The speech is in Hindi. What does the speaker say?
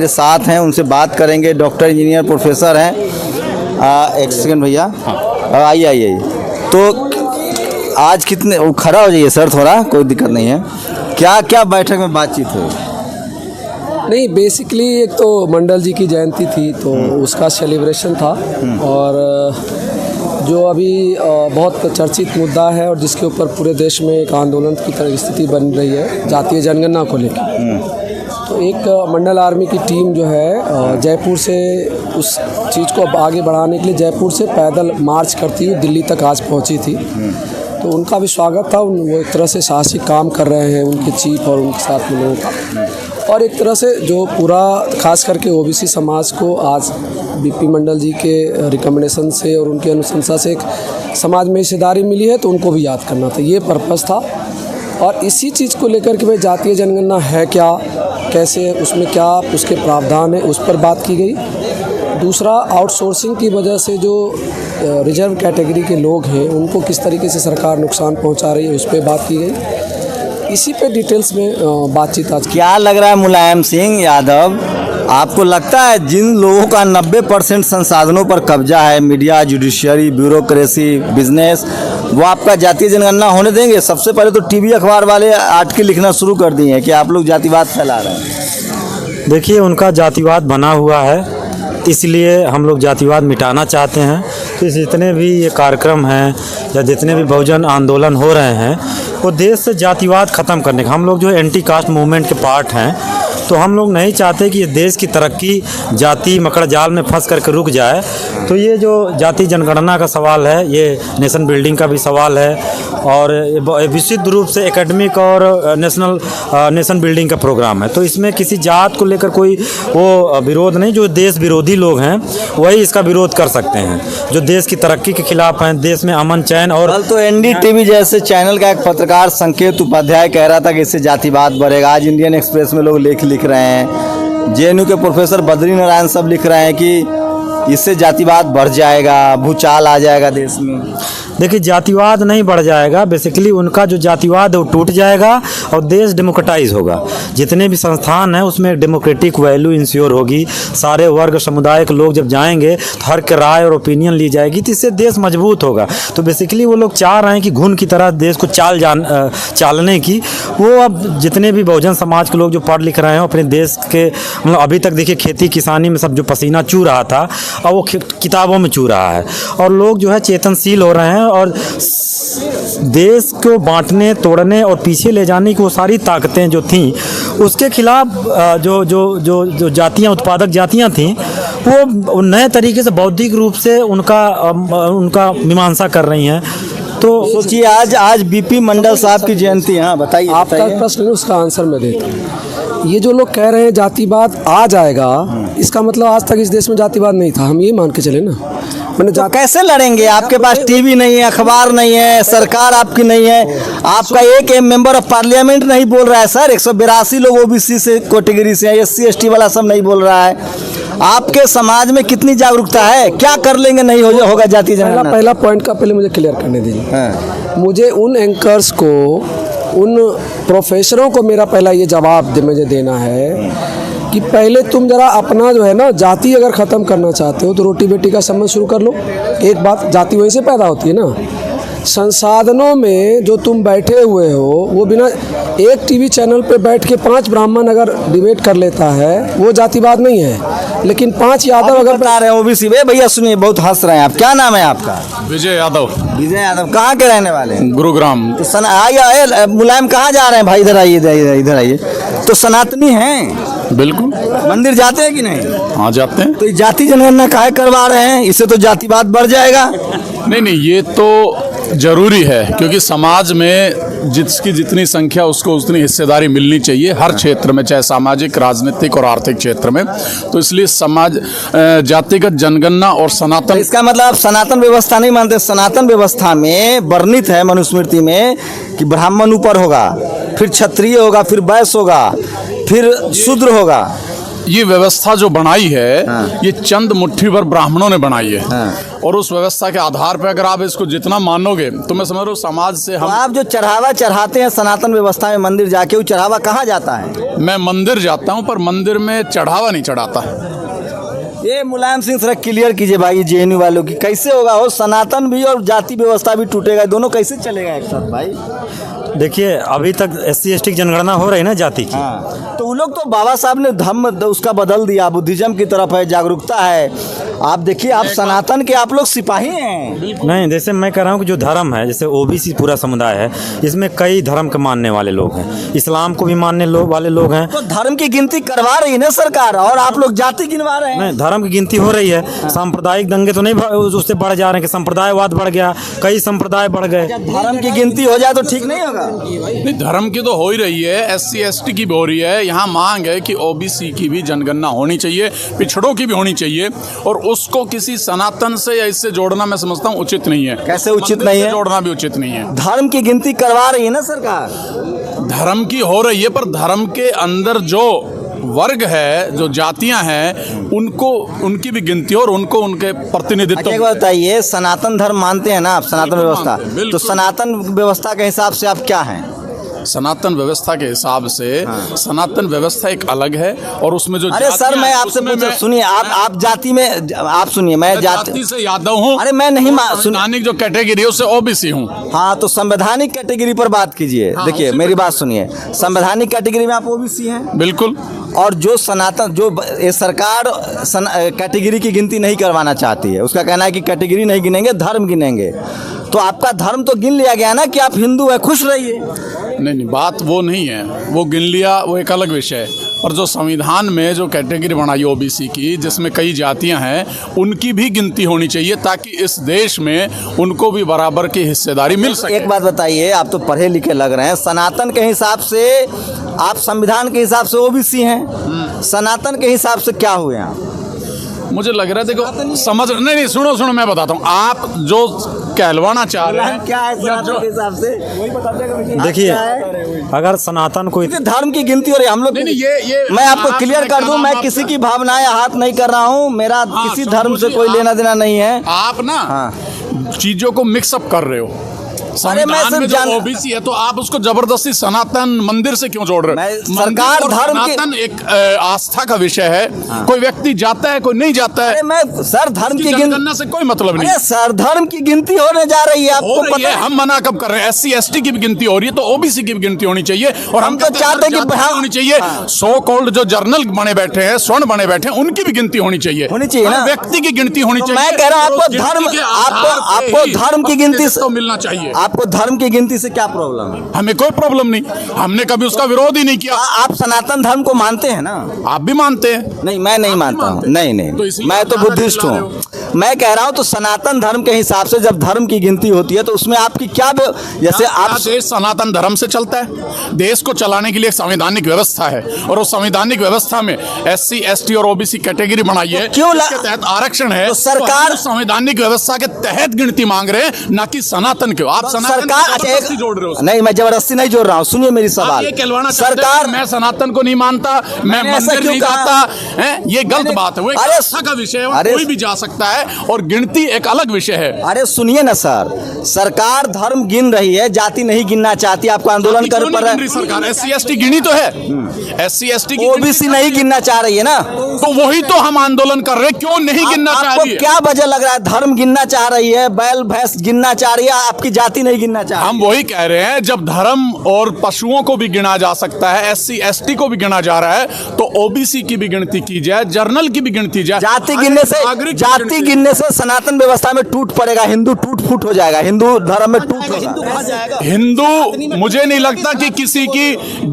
मेरे साथ हैं, उनसे बात करेंगे। डॉक्टर, इंजीनियर, प्रोफेसर हैं। एक सेकंड भैया, आइए आइए। तो आज कितने, वो खड़ा हो जाइए सर, थोड़ा कोई दिक्कत नहीं है। क्या क्या बैठक में बातचीत हुई? नहीं, बेसिकली एक तो मंडल जी की जयंती थी तो उसका सेलिब्रेशन था, और जो अभी बहुत चर्चित मुद्दा है और जिसके ऊपर पूरे देश में एक आंदोलन की तरह स्थिति बन रही है जातीय जनगणना को लेकर, तो एक मंडल आर्मी की टीम जो है जयपुर से उस चीज़ को आगे बढ़ाने के लिए जयपुर से पैदल मार्च करती हुई दिल्ली तक आज पहुंची थी। तो उनका भी स्वागत था। वो एक तरह से साहसिक काम कर रहे हैं उनके चीफ और उनके साथ में लोगों का, और एक तरह से जो पूरा खास करके ओबीसी समाज को आज बीपी मंडल जी के रिकमेंडेशन से और उनकी अनुशंसा से एक समाज में हिस्सेदारी मिली है, तो उनको भी याद करना था, ये पर्पज़ था। और इसी चीज़ को लेकर के भाई जातीय जनगणना है क्या, कैसे, उसमें क्या उसके प्रावधान है, उस पर बात की गई। दूसरा, आउटसोर्सिंग की वजह से जो रिजर्व कैटेगरी के लोग हैं उनको किस तरीके से सरकार नुकसान पहुंचा रही है, उस पर बात की गई। इसी पे डिटेल्स में बातचीत आज। क्या लग रहा है मुलायम सिंह यादव, आपको लगता है जिन लोगों का 90% संसाधनों पर कब्जा है, मीडिया, जुडिशियरी, ब्यूरोक्रेसी, बिजनेस, वो आपका जातीय जनगणना होने देंगे? सबसे पहले तो टीवी अखबार वाले आर्टिकल लिखना शुरू कर दिए हैं कि आप लोग जातिवाद फैला रहे हैं। देखिए, उनका जातिवाद बना हुआ है, इसलिए हम लोग जातिवाद मिटाना चाहते हैं। तो जितने भी ये कार्यक्रम हैं या जितने भी बहुजन आंदोलन हो रहे हैं, वो देश से जातिवाद ख़त्म करने का। हम लोग जो एंटी कास्ट मूवमेंट के पार्ट हैं, तो हम लोग नहीं चाहते कि ये देश की तरक्की जाति मकड़ जाल में फंस करके रुक जाए। तो ये जो जाति जनगणना का सवाल है, ये नेशन बिल्डिंग का भी सवाल है, और विशुद्ध रूप से एकेडमिक और नेशन बिल्डिंग का प्रोग्राम है। तो इसमें किसी जात को लेकर कोई वो विरोध नहीं। जो देश विरोधी लोग हैं वही इसका विरोध कर सकते हैं, जो देश की तरक्की के खिलाफ हैं, देश में अमन चैन। और कल तो एनडीटीवी जैसे चैनल का एक पत्रकार संकेत उपाध्याय कह रहा था कि इससे जातिवाद बढ़ेगा। आज इंडियन एक्सप्रेस में लोग लिख रहे हैं, जेएनयू के प्रोफेसर बद्री नारायण सब लिख रहे हैं कि इससे जातिवाद बढ़ जाएगा, भूचाल आ जाएगा देश में। देखिए, जातिवाद नहीं बढ़ जाएगा। बेसिकली उनका जो जातिवाद है वो टूट जाएगा और देश डेमोक्रेटाइज होगा। जितने भी संस्थान हैं उसमें डेमोक्रेटिक वैल्यू इंश्योर होगी। सारे वर्ग समुदाय के लोग जब जाएंगे तो हर के राय और ओपिनियन ली जाएगी, तो इससे देश मजबूत होगा। तो बेसिकली वो लोग चाह रहे हैं कि घुन की तरह देश को चालने की। वो अब जितने भी बहुजन समाज के लोग जो पढ़ लिख रहे हैं अपने देश के, मतलब अभी तक देखिए खेती किसानी में सब जो पसीना चू रहा था अब वो किताबों में चू रहा है, और लोग जो है चेतनशील हो रहे हैं और देश को बांटने, तोड़ने और पीछे ले जाने की वो सारी ताकतें जो थीं उसके खिलाफ जो जो जो जो जातियाँ, उत्पादक जातियाँ थीं, वो नए तरीके से बौद्धिक रूप से उनका मीमांसा कर रही हैं। तो सोचिए, आज बीपी मंडल साहब की जयंती है। हाँ, बताइए। आपका प्रश्न है, उसका आंसर मैं देता हूँ। ये जो लोग कह रहे हैं जातिवाद आ जाएगा, इसका मतलब आज तक इस देश में जातिवाद नहीं था, हम ये मान के चले ना। मैंने तो कैसे लड़ेंगे? आपके पास टीवी नहीं है, अखबार नहीं है, सरकार आपकी नहीं है, आपका एक मेंबर ऑफ पार्लियामेंट नहीं बोल रहा है सर। 182 लोग ओबीसी से कैटेगरी से हैं, SC ST वाला सब नहीं बोल रहा है। आपके समाज में कितनी जागरूकता है? क्या कर लेंगे नहीं होगा जाति जनगणना? पहला पॉइंट का पहले मुझे क्लियर करने दीजिए। मुझे उन एंकर्स को, उन प्रोफेसरों को मेरा पहला ये जवाब मुझे देना है कि पहले तुम जरा अपना जो है ना जाति अगर ख़त्म करना चाहते हो तो रोटी बेटी का संबंध शुरू कर लो। एक बात, जाति वहीं से पैदा होती है ना। संसाधनों में जो तुम बैठे हुए हो, वो बिना एक टीवी चैनल पे बैठ के 5 ब्राह्मण अगर डिबेट कर लेता है वो जातिवाद नहीं है। लेकिन 5 यादव अगर बता रहे हैं ओबीसी, भैया सुनिए, बहुत हंस रहे हैं आप। क्या नाम है आपका? विजय यादव। विजय यादव कहाँ के रहने वाले हैं? गुरुग्राम। तो आइए, मुलायम कहाँ जा रहे हैं भाई? इधर आइए, इधर आइए। तो सनातनी हैं? बिल्कुल। मंदिर जाते हैं कि नहीं? हाँ, जाते हैं। तो ये जाति जनगणना काहे करवा रहे हैं? इससे तो जातिवाद बढ़ जाएगा। नहीं, ये तो जरूरी है, क्योंकि समाज में जिसकी जितनी संख्या उसको उतनी हिस्सेदारी मिलनी चाहिए हर क्षेत्र में, चाहे सामाजिक, राजनीतिक और आर्थिक क्षेत्र में। तो इसलिए समाज जातिगत जनगणना और सनातन, इसका मतलब आप सनातन व्यवस्था नहीं मानते? सनातन व्यवस्था में वर्णित है मनुस्मृति में कि ब्राह्मण ऊपर होगा, फिर क्षत्रिय होगा, फिर वैश्य होगा, फिर शूद्र होगा। ये व्यवस्था जो बनाई है, ये चंद मुट्ठी भर ब्राह्मणों ने बनाई है। और उस व्यवस्था के आधार पर अगर आप इसको जितना मानोगे तो मैं समझ रहा हूँ समाज से तो हम आप जो चढ़ावा चढ़ाते हैं सनातन व्यवस्था में मंदिर जाके, वो चढ़ावा कहाँ जाता है? मैं मंदिर जाता हूँ पर मंदिर में चढ़ावा नहीं चढ़ाता। ये मुलायम सिंह सर क्लियर कीजिए भाई, जेएनयू वालों की कैसे होगा? हो सनातन भी और जाति व्यवस्था भी टूटेगा, दोनों कैसे चलेगा एक साथ भाई? देखिए अभी तक SC ST की जनगणना हो रही है ना जाति की। हाँ, तो उन लोग तो बाबा साहब ने धर्म उसका बदल दिया, बुद्धिज्म की तरफ है, जागरूकता है। आप देखिए, आप सनातन के आप लोग सिपाही हैं। नहीं, जैसे मैं कह रहा हूँ कि जो धर्म है, जैसे OBC पूरा समुदाय है, इसमें कई धर्म के मानने वाले लोग हैं, इस्लाम को भी मानने वाले लोग हैं। तो धर्म की गिनती करवा रही है ना सरकार, और आप लोग जाति गिनवा रहे हैं। नहीं, धर्म की गिनती हो रही है। सांप्रदायिक दंगे तो नहीं उससे बढ़ जा रहे हैं कि संप्रदायवाद बढ़ गया, कई संप्रदाय बढ़ गए। धर्म की गिनती हो जाए तो ठीक नहीं होगा? नहीं, धर्म की तो हो ही रही है, SC ST की भी हो रही है। यहाँ मांग है कि OBC की भी जनगणना होनी चाहिए, पिछड़ों की भी होनी चाहिए, और उसको किसी सनातन से या इससे जोड़ना मैं समझता हूँ उचित नहीं है। कैसे उचित मंदिर नहीं से है? जोड़ना भी उचित नहीं है। धर्म की गिनती करवा रही है ना सरकार। धर्म की हो रही है, पर धर्म के अंदर जो वर्ग है, जो जातियां हैं, उनको उनकी भी गिनती और उनको उनके प्रतिनिधित्व। अच्छा, एक बात बताइए, सनातन धर्म मानते हैं ना आप, सनातन बिल्कुल व्यवस्था? मानते हैं, बिल्कुल। तो सनातन व्यवस्था के हिसाब से आप क्या हैं? सनातन व्यवस्था के हिसाब से सनातन व्यवस्था एक अलग है, और उसमें जो अरे सर, मैं आपसे पूछ, सुनिए, आप जाति में, आप सुनिए, मैं जाति से यादव हूँ। अरे मैं नहीं संवैधानिक जो कैटेगरी है उससे OBC हूँ। हाँ, तो संवैधानिक कैटेगरी पर बात कीजिए। हाँ, देखिए उसी मेरी पर- बात सुनिए, संवैधानिक कैटेगरी में आप OBC हैं, बिल्कुल। और जो सनातन, जो ये सरकार कैटेगरी की गिनती नहीं करवाना चाहती है, उसका कहना है कि कैटेगरी नहीं गिनेंगे, धर्म गिनेंगे। तो आपका धर्म तो गिन लिया गया ना कि आप हिंदू हैं, खुश रहिए। नहीं, बात वो नहीं है, वो गिन लिया, वो एक अलग विषय है। और जो संविधान में जो कैटेगरी बनाई OBC की, जिसमें कई जातियां हैं, उनकी भी गिनती होनी चाहिए ताकि इस देश में उनको भी बराबर की हिस्सेदारी मिल सके। एक बात बताइए, आप तो पढ़े लिखे लग रहे हैं, सनातन के हिसाब से आप संविधान के हिसाब से OBC हैं, सनातन के हिसाब से क्या हुए आप? मुझे लग रहा है, देखो समझ नहीं, सुनो मैं बताता हूँ। आप जो कहलवाना चाह रहे हैं क्या है सनातन के हिसाब से, वही बता देगा। देखिए, अगर सनातन को धर्म की गिनती हो रही है, हम लोग नहीं, ये मैं आपको क्लियर कर दूं, मैं किसी की भावनाएं आहत नहीं कर रहा हूं, मेरा किसी धर्म से कोई लेना देना नहीं है। आप ना चीजों को मिक्सअप कर रहे हो। अरे मैं संविधान में सिर्फ जो OBC है, तो आप उसको जबरदस्ती सनातन मंदिर से क्यों जोड़ रहे हो? सरकार धर्म की, सनातन एक आस्था का विषय है। कोई व्यक्ति जाता है, कोई नहीं जाता है। अरे मैं सर, धर्म की जनगणना से कोई मतलब नहीं। अरे सर, धर्म की गिनती होने जा रही है, आपको पता है? हम मना कब कर रहे हैं? SC ST की भी गिनती हो रही है, तो OBC की भी गिनती होनी चाहिए। और हम तो चाहते हैं कि जाति होनी चाहिए। सो कॉल्ड जो जर्नल बने बैठे हैं, स्वर्ण बने बैठे हैं, उनकी भी गिनती होनी चाहिए ना, व्यक्ति की गिनती होनी चाहिए। मैं कह रहा हूं, आपको धर्म, आपको धर्म की गिनती से तो मिलना चाहिए। आपको धर्म की गिनती से क्या प्रॉब्लम है? हमें कोई प्रॉब्लम नहीं, हमने कभी उसका विरोध ही नहीं किया। आप सनातन धर्म को मानते हैं ना? आप भी मानते हैं? नहीं, मैं नहीं मानता हूँ। नहीं, तो इसलिए मैं तो आप बुद्धिस्ट नारा हूँ। मैं कह रहा हूँ, तो सनातन धर्म के हिसाब से जब धर्म की गिनती होती है, तो उसमें आपकी क्या, जैसे आप देश सनातन धर्म से चलता है। देश को चलाने के लिए एक संवैधानिक व्यवस्था है, और उस संवैधानिक व्यवस्था में SC ST और OBC कैटेगरी बनाई है, क्यों इसके तहत आरक्षण है। तो सरकार संवैधानिक व्यवस्था के तहत गिनती मांग रहे हैं, ना कि सनातन के। आप सनातन सरकार जबरदस्ती जोड़ रहे हो। नहीं, मैं जबरदस्ती नहीं जोड़ रहा हूँ, सुनिए मेरी सवाल। ये कहलवाना चाहते हैं सरकार, कि मैं सनातन को नहीं मानता, मैं मंदिर नहीं जाता है, ये गलत बात है। वो एक आस्था का विषय है, और कोई भी जा सकता है, और गिनती एक अलग विषय है। अरे सुनिए ना सर, सरकार धर्म गिन रही है, जाति नहीं गिनना चाहती, आपको आंदोलन कर पड़ रहा है। सरकार SC ST गिनी तो है, SC ST की OBC नहीं गिनना चाह रही है ना, तो वही तो हम आंदोलन कर रहे हैं। क्यों नहीं गिनना चाह आपको रही है? क्या वजह लग रहा है? धर्म गिनना चाह रही है, बैल भैंस गिनना चाह रही है, आपकी जाति नहीं गिनना चाह रही है। हम वही कह रहे हैं, जब धर्म और पशुओं को भी गिना जा सकता है, SC ST को भी गिना जा रहा है, तो OBC की भी गिनती की जाए, जर्नल की भी गिनती जाए। जाति गिनने से सनातन व्यवस्था में टूट पड़ेगा, हिंदू टूट फूट हो जाएगा, हिंदू धर्म में टूट होगा। हिंदू, मुझे नहीं लगता कि किसी की